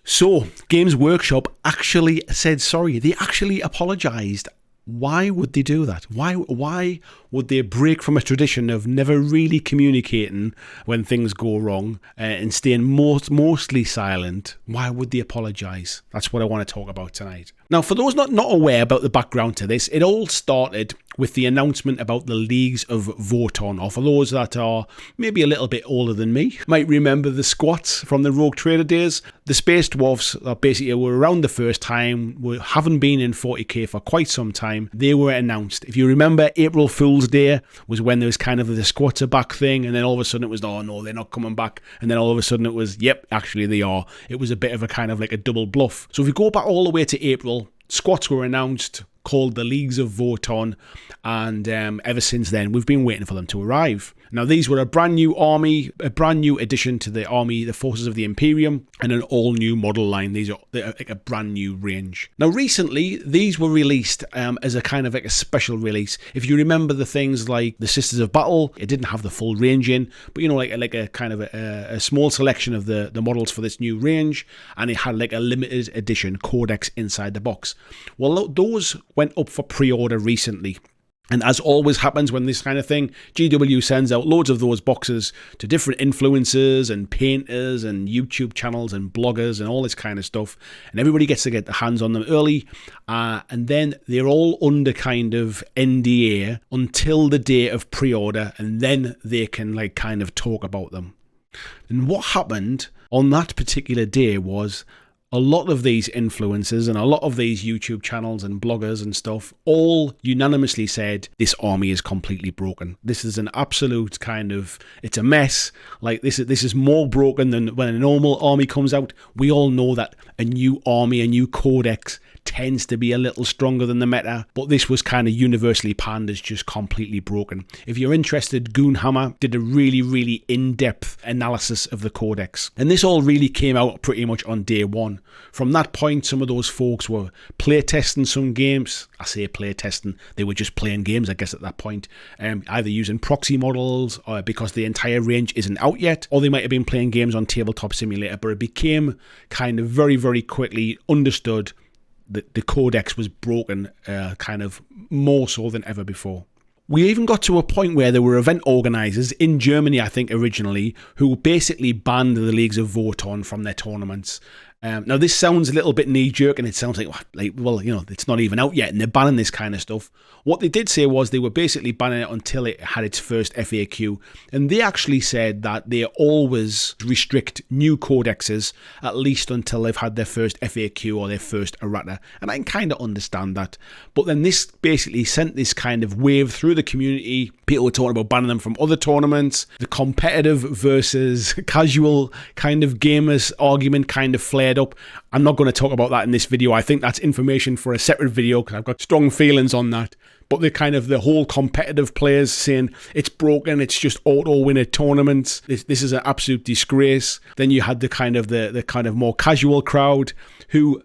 So, Games Workshop actually said sorry. They actually apologised. Why would they do that? Why would they break from a tradition of never really communicating when things go wrong and staying mostly silent? Why would they apologise? That's what I want to talk about tonight. Now, for those not aware about the background to this, it all started with the announcement about the Leagues of Votan, or for those that are maybe a little bit older than me, might remember the squats from the Rogue Trader days. The Space Dwarfs that basically were around the first time, haven't been in 40k for quite some time. They were announced. If you remember, April Fool's Day was when there was kind of the squats are back thing, and then all of a sudden it was, oh no, they're not coming back, and then all of a sudden it was, yep, actually they are. It was a bit of a kind of like a double bluff. So if we go back all the way to April, squats were announced, called the Leagues of Votan, and ever since then we've been waiting for them to arrive. Now, these were a brand new army, a brand new addition to the army, the forces of the Imperium, and an all new model line. These are like a brand new range. Now, recently these were released as a kind of like a special release. If you remember the things like the Sisters of Battle, it didn't have the full range in, but like a kind of a small selection of the models for this new range, and it had like a limited edition codex inside the box. Well, those went up for pre-order recently. And as always happens when this kind of thing, GW sends out loads of those boxes to different influencers and painters and YouTube channels and bloggers and all this kind of stuff. And everybody gets to get their hands on them early. And then they're all under kind of NDA until the day of pre-order. And then they can like kind of talk about them. And what happened on that particular day was a lot of these influencers and a lot of these YouTube channels and bloggers and stuff all unanimously said this army is completely broken. This is an absolute kind of, it's a mess. Like this is more broken than when a normal army comes out. We all know that a new army, a new codex tends to be a little stronger than the meta, but this was kind of universally panned as just completely broken. If you're interested, Goonhammer did a really, really in-depth analysis of the codex, and this all really came out pretty much on day one. From that point, some of those folks were playtesting some games. I say playtesting, they were just playing games, I guess, at that point, either using proxy models or because the entire range isn't out yet, or they might have been playing games on Tabletop Simulator, but it became kind of very, very quickly understood the codex was broken, kind of more so than ever before. We even got to a point where there were event organisers in Germany, I think originally, who basically banned the Leagues of Votan from their tournaments. Now, this sounds a little bit knee-jerk, and it sounds like, well, you know, it's not even out yet, and they're banning this kind of stuff. What they did say was they were basically banning it until it had its first FAQ, and they actually said that they always restrict new codexes at least until they've had their first FAQ or their first errata, and I can kind of understand that. But then this basically sent this kind of wave through the community. People were talking about banning them from other tournaments. The competitive versus casual kind of gamers argument kind of flared up. I'm not going to talk about that in this video. I think that's information for a separate video because I've got strong feelings on that. But the whole competitive players saying it's broken, it's just auto win at tournaments. This is an absolute disgrace. Then you had the kind of more casual crowd who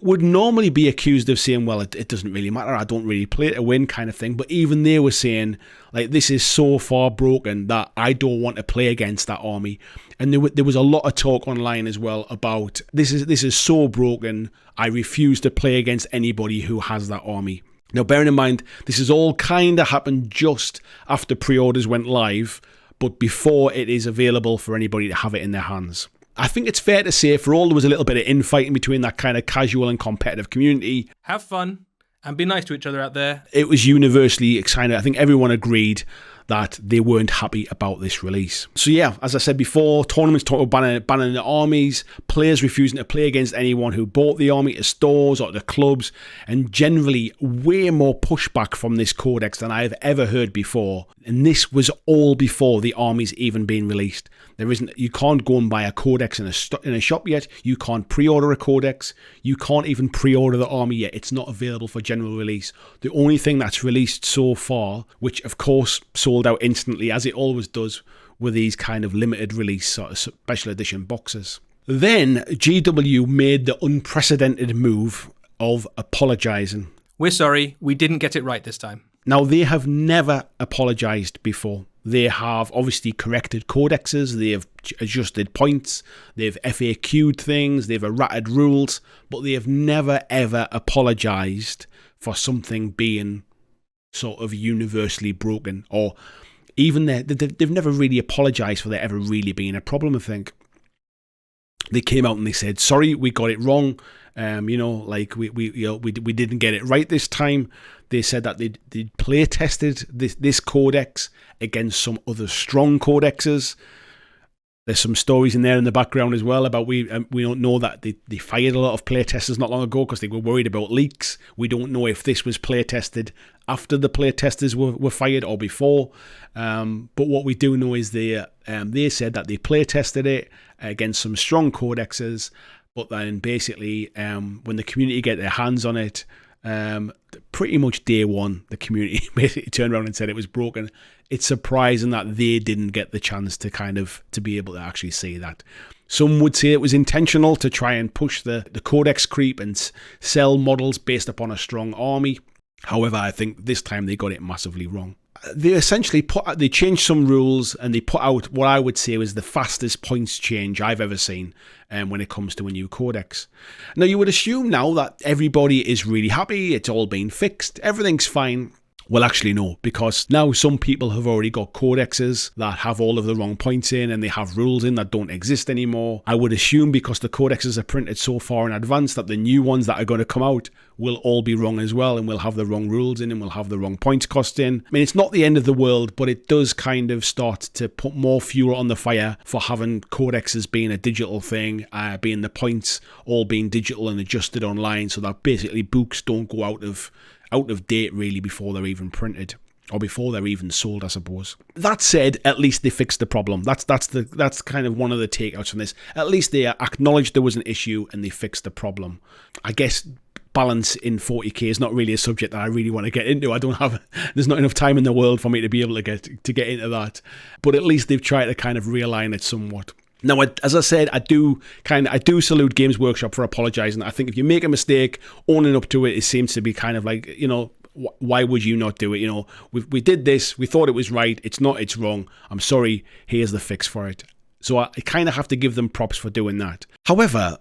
would normally be accused of saying, well, it doesn't really matter, I don't really play to win kind of thing. But even they were saying, like, this is so far broken that I don't want to play against that army. And there was a lot of talk online as well about this is so broken, I refuse to play against anybody who has that army. Now, bearing in mind, this has all kind of happened just after pre-orders went live, but before it is available for anybody to have it in their hands. I think it's fair to say, for all there was a little bit of infighting between that kind of casual and competitive community, have fun and be nice to each other out there. It was universally excited. I think everyone agreed that they weren't happy about this release. So yeah, as I said before, tournaments talk about banning the armies, players refusing to play against anyone who bought the army at stores or at clubs, and generally way more pushback from this codex than I've ever heard before. And this was all before the armies even being released. You can't go and buy a codex in a shop yet. You can't pre-order a codex. You can't even pre-order the army yet. It's not available for general release. The only thing that's released so far, which of course sold out instantly as it always does, were these kind of limited release sort of special edition boxes. Then GW made the unprecedented move of apologising. We're sorry, we didn't get it right this time. Now, they have never apologised before. They have obviously corrected codexes, they have adjusted points, they've FAQ'd things, they've errated rules, but they have never ever apologised for something being sort of universally broken, or even they've never really apologised for there ever really being a problem, I think. They came out and they said, sorry, we got it wrong. We didn't get it right this time. They said that they play tested this codex against some other strong codexes. There's some stories in there in the background as well about we don't know that they fired a lot of playtesters not long ago because they were worried about leaks. We don't know if this was playtested after the playtesters were fired or before. But what we do know is they said that they playtested it against some strong codexes, but then basically when the community get their hands on it, pretty much day one, the community basically turned around and said it was broken. It's surprising that they didn't get the chance to be able to actually say that. Some would say it was intentional to try and push the codex creep and sell models based upon a strong army. However, I think this time they got it massively wrong. They essentially they changed some rules and they put out what I would say was the fastest points change I've ever seen when it comes to a new codex. Now, you would assume now that everybody is really happy, it's all been fixed, everything's fine. Well, actually, no, because now some people have already got codexes that have all of the wrong points in and they have rules in that don't exist anymore. I would assume because the codexes are printed so far in advance that the new ones that are going to come out will all be wrong as well and will have the wrong rules in and will have the wrong points cost in. I mean, it's not the end of the world, but it does kind of start to put more fuel on the fire for having codexes being a digital thing, being the points all being digital and adjusted online so that basically books don't go out of date really before they're even printed or before they're even sold, I suppose. That said, at least they fixed the problem. That's kind of one of the takeouts from this. At least they acknowledged there was an issue and they fixed the problem. I guess balance in 40k is not really a subject that I really want to get into. There's not enough time in the world for me to be able to get into that. But at least they've tried to kind of realign it somewhat. Now, as I said, I do salute Games Workshop for apologising. I think if you make a mistake, owning up to it, it seems to be kind of like, why would you not do it? We did this, we thought it was right, it's not, it's wrong. I'm sorry, here's the fix for it. So I kind of have to give them props for doing that. However,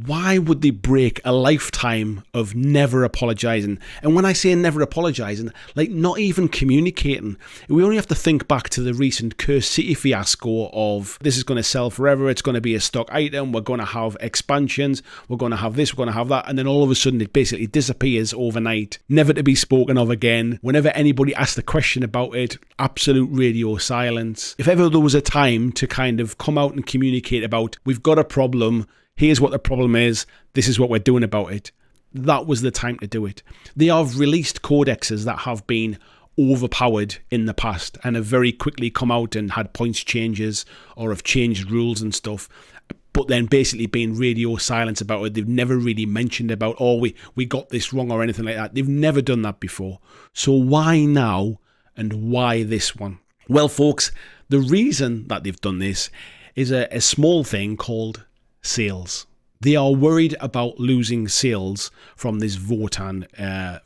why would they break a lifetime of never apologising? And when I say never apologising, like not even communicating. We only have to think back to the recent Cursed City fiasco of this is going to sell forever, it's going to be a stock item, we're going to have expansions, we're going to have this, we're going to have that, and then all of a sudden it basically disappears overnight, never to be spoken of again. Whenever anybody asked a question about it, absolute radio silence. If ever there was a time to kind of come out and communicate about, we've got a problem, here's what the problem is, this is what we're doing about it, that was the time to do it. They have released codexes that have been overpowered in the past and have very quickly come out and had points changes or have changed rules and stuff, but then basically been radio silence about it. They've never really mentioned about, we got this wrong or anything like that. They've never done that before. So why now and why this one? Well, folks, the reason that they've done this is a small thing called sales. They are worried about losing sales from this Votan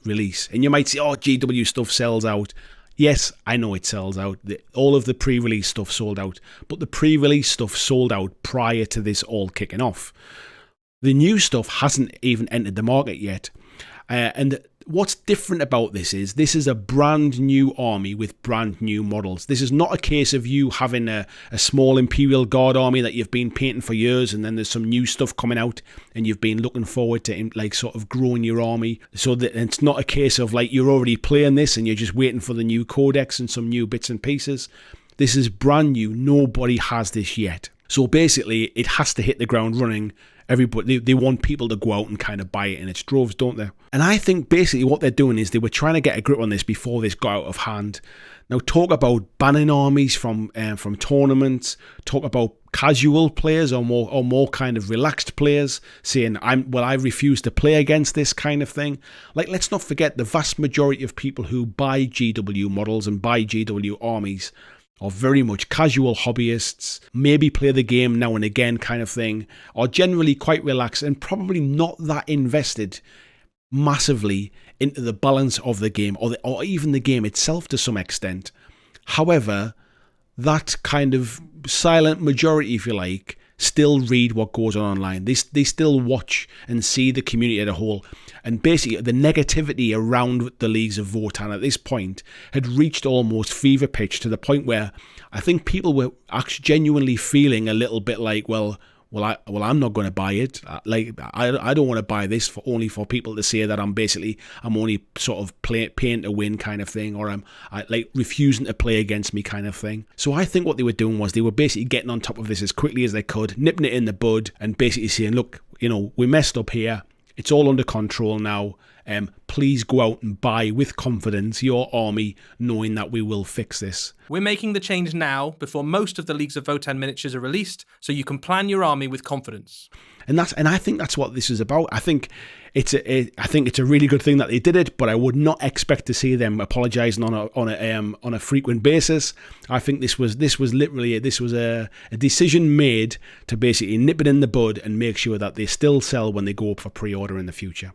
release. And you might say, GW stuff sells out. Yes, I know it sells out. All of the pre-release stuff sold out. But the pre-release stuff sold out prior to this all kicking off. The new stuff hasn't even entered the market yet. And what's different about this is a brand new army with brand new models. This is not a case of you having a small Imperial Guard army that you've been painting for years and then there's some new stuff coming out and you've been looking forward to like sort of growing your army. So that it's not a case of like you're already playing this and you're just waiting for the new codex and some new bits and pieces. This is brand new. Nobody has this yet. So basically it has to hit the ground running. Everybody, they want people to go out and kind of buy it in its droves, don't they? And I think basically what they're doing is they were trying to get a grip on this before this got out of hand. Now, talk about banning armies from tournaments. Talk about casual players or more kind of relaxed players saying, I refuse to play against this kind of thing. Like, let's not forget the vast majority of people who buy GW models and buy GW armies are very much casual hobbyists, maybe play the game now and again kind of thing, are generally quite relaxed and probably not that invested massively into the balance of the game or even the game itself to some extent. However, that kind of silent majority, if you like, still read what goes on online. They still watch and see the community as a whole. And basically, the negativity around the Leagues of Votan at this point had reached almost fever pitch, to the point where I think people were actually genuinely feeling a little bit like, I'm not going to buy it. I don't want to buy this only for people to say that I'm only sort of paying to win kind of thing, or I'm refusing to play against me kind of thing. So I think what they were doing was they were basically getting on top of this as quickly as they could, nipping it in the bud, and basically saying, look, we messed up here. It's all under control now. Please go out and buy with confidence your army, knowing that we will fix this. We're making the change now before most of the Leagues of Votan miniatures are released, so you can plan your army with confidence. And I think that's what this is about. I think it's a really good thing that they did it, but I would not expect to see them apologising on a frequent basis. I think this was a decision made to basically nip it in the bud and make sure that they still sell when they go up for pre-order in the future.